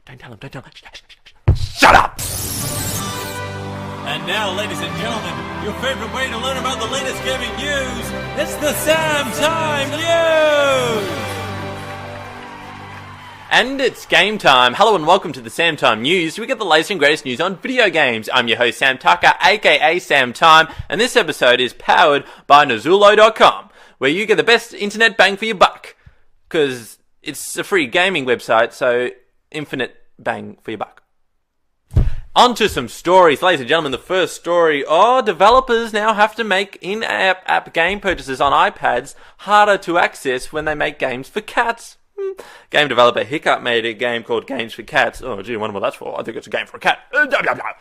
Don't tell him. Shut up! And now, ladies and gentlemen, your favorite way to learn about the latest gaming news, it's the SAMTIME News! And it's game time. Hello and welcome to the SAMTIME News. We get the latest and greatest news on video games. I'm your host Sam Tucker, aka SAMTIME, and this episode is powered by Nozulo.com, where you get the best internet bang for your buck. Because it's a free gaming website, so infinite bang for your buck. On to some stories, ladies and gentlemen. The first story, developers now have to make in-app game purchases on iPads harder to access when they make games for cats. Game developer Hiccup made a game called Games for Cats. Oh gee, I wonder what that's for. I think it's a game for a cat. Blah, blah, blah.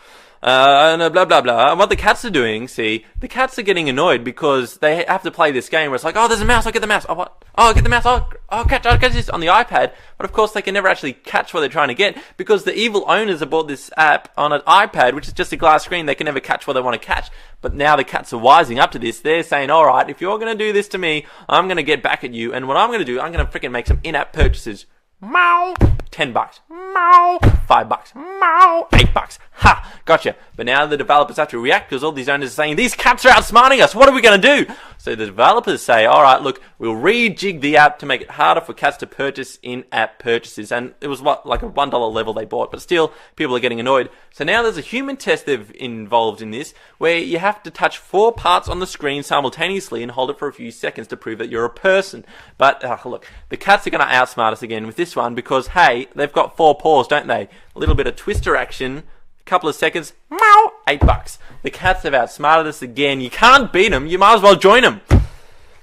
Blah, blah, blah. And what the cats are doing, the cats are getting annoyed because they have to play this game where it's like, oh, there's a mouse, I'll get the mouse. Oh, what? Oh, I'll get the mouse. I'll catch this on the iPad. But of course, they can never actually catch what they're trying to get because the evil owners have bought this app on an iPad, which is just a glass screen. They can never catch what they want to catch. But now the cats are wising up to this. They're saying, all right, if you're going to do this to me, I'm going to get back at you. And what I'm going to do, I'm going to freaking make some in-app purchases. Meow. $10. Meow. $5. Meow. $8. Ha! Gotcha. But now the developers have to react because all these owners are saying, these cats are outsmarting us. What are we going to do? So the developers say, alright, look, we'll rejig the app to make it harder for cats to purchase in-app purchases. And it was like a $1 level they bought, but still, people are getting annoyed. So now there's a human test they've involved in this, where you have to touch 4 parts on the screen simultaneously and hold it for a few seconds to prove that you're a person. But, look, the cats are going to outsmart us again with this one because, hey, they've got 4 paws, don't they? A little bit of twister action, a couple of seconds, meow, $8. The cats have outsmarted us again. You can't beat them, you might as well join them.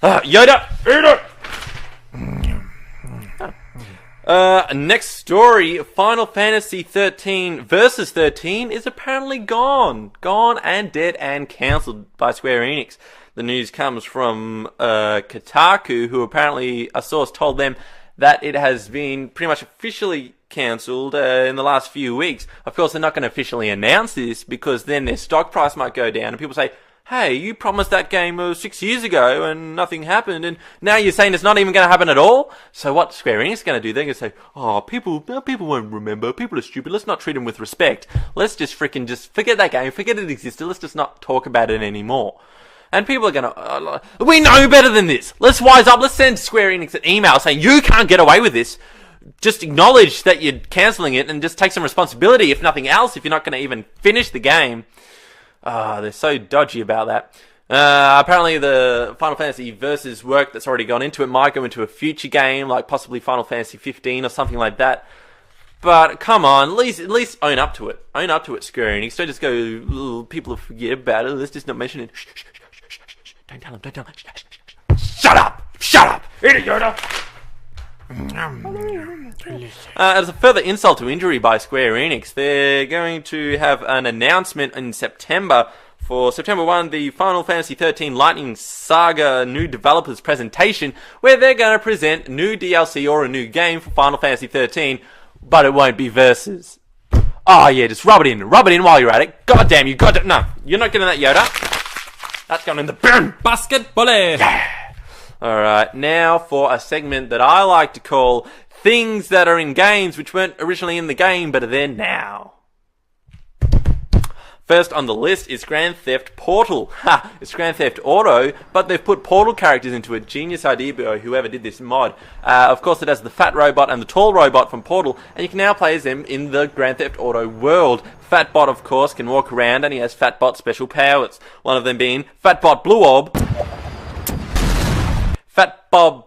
Yoda, eat it! Next story, Final Fantasy XIII Versus XIII is apparently gone and dead and cancelled by Square Enix. The news comes from Kotaku, who apparently a source told them that it has been pretty much officially cancelled in the last few weeks. Of course, they're not going to officially announce this because then their stock price might go down and people say, hey, you promised that game 6 years ago and nothing happened, and now you're saying it's not even going to happen at all? So what Square Enix is going to do, they're going to say, oh, people won't remember, people are stupid, let's not treat them with respect. Let's just forget that game, forget it existed, let's just not talk about it anymore. And people are going to, we know better than this. Let's wise up. Let's send Square Enix an email saying, you can't get away with this. Just acknowledge that you're cancelling it and just take some responsibility, if nothing else, if you're not going to even finish the game. They're so dodgy about that. Apparently the Final Fantasy Versus work that's already gone into it might go into a future game, like possibly Final Fantasy 15 or something like that. But come on, at least own up to it. Own up to it, Square Enix. Don't just go, people will forget about it. Let's just not mention it. Don't tell him. Shut up! Idiot Yoda! As a further insult to injury by Square Enix, they're going to have an announcement in September. For September 1, the Final Fantasy XIII Lightning Saga new developers presentation, where they're going to present new DLC or a new game for Final Fantasy XIII, but it won't be Versus. Oh yeah, just rub it in while you're at it. God damn, no, you're not getting that, Yoda. That's going in the bin. Basketball. Yeah. Alright, now for a segment that I like to call things that are in games which weren't originally in the game but are there now. First on the list is Grand Theft Portal. It's Grand Theft Auto, but they've put Portal characters into it. Genius idea by whoever did this mod. Of course, it has the fat robot and the tall robot from Portal, and you can now play as them in the Grand Theft Auto world. Fatbot, of course, can walk around, and he has Fatbot special powers. One of them being Fatbot Blue Orb, Fatbot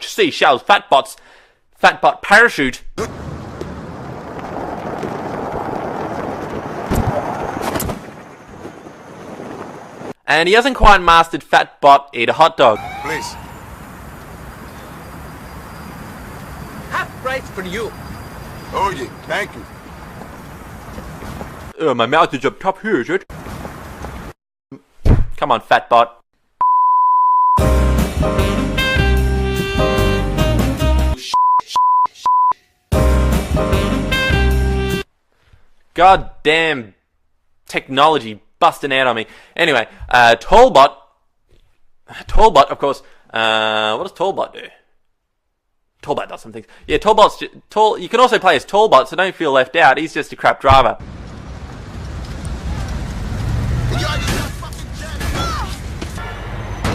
seashells, Fatbot Parachute, and he hasn't quite mastered Fatbot Eat a Hot Dog. Please. Half price for you. Oh yeah, thank you. My mouth is up top here, is it? Come on, Fatbot. Goddamn technology busting out on me. Anyway, Tallbot, of course. What does Tallbot do? Tallbot does some things. Yeah, Tallbot's tall. You can also play as Tallbot, so don't feel left out. He's just a crap driver.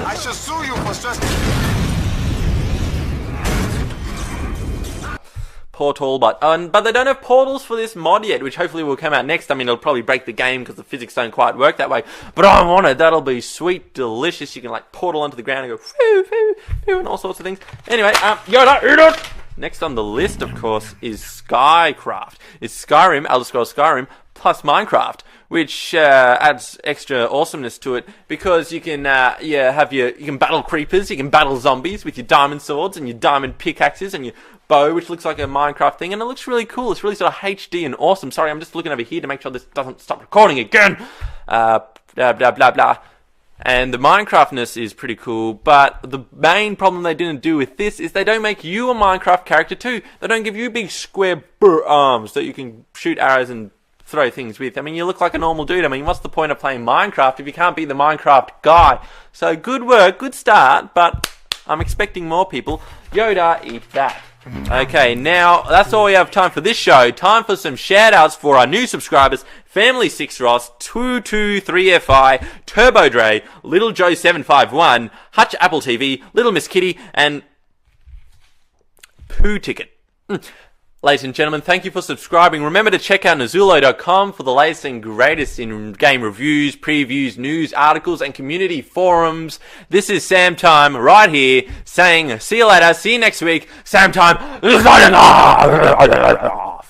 I shall sue you for stress. Poor Tallbot. But they don't have portals for this mod yet, which hopefully will come out next. I mean, it'll probably break the game because the physics don't quite work that way. But I want it. That'll be sweet, delicious. You can like portal onto the ground and go phoo, phoo, phoo, and all sorts of things. Anyway, Yoda, eat it! Next on the list, of course, is Skycraft. It's Skyrim, Elder Scrolls Skyrim, plus Minecraft, which adds extra awesomeness to it because you can you can battle creepers, you can battle zombies with your diamond swords and your diamond pickaxes and your bow, which looks like a Minecraft thing, and it looks really cool. It's really sort of HD and awesome. Sorry, I'm just looking over here to make sure this doesn't stop recording again. Blah blah blah blah. And the Minecraftness is pretty cool, but the main problem they didn't do with this is they don't make you a Minecraft character too. They don't give you big square arms that you can shoot arrows and throw things with. I mean, you look like a normal dude. I mean, what's the point of playing Minecraft if you can't be the Minecraft guy? So good work, good start, but I'm expecting more people. Yoda, eat that. Okay, now that's all we have time for this show. Time for some shout-outs for our new subscribers: Family 6 Ross, 223FI, Turbo Dre, Little Joe 751, Hutch Apple TV, Little Miss Kitty, and Poo Ticket. Ladies and gentlemen, thank you for subscribing. Remember to check out Nazulo.com for the latest and greatest in game reviews, previews, news, articles, and community forums. This is SAMTIME right here saying, see you later, see you next week. SAMTIME is signing off.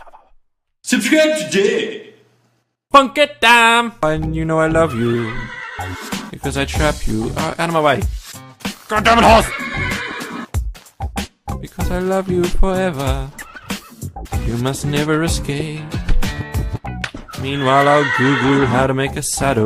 Subscribe today. Funk it down. And you know I love you because I trap you. Out of my way. God damn it, horse. Because I love you forever. You must never escape. Meanwhile, I'll Google how to make a saddle.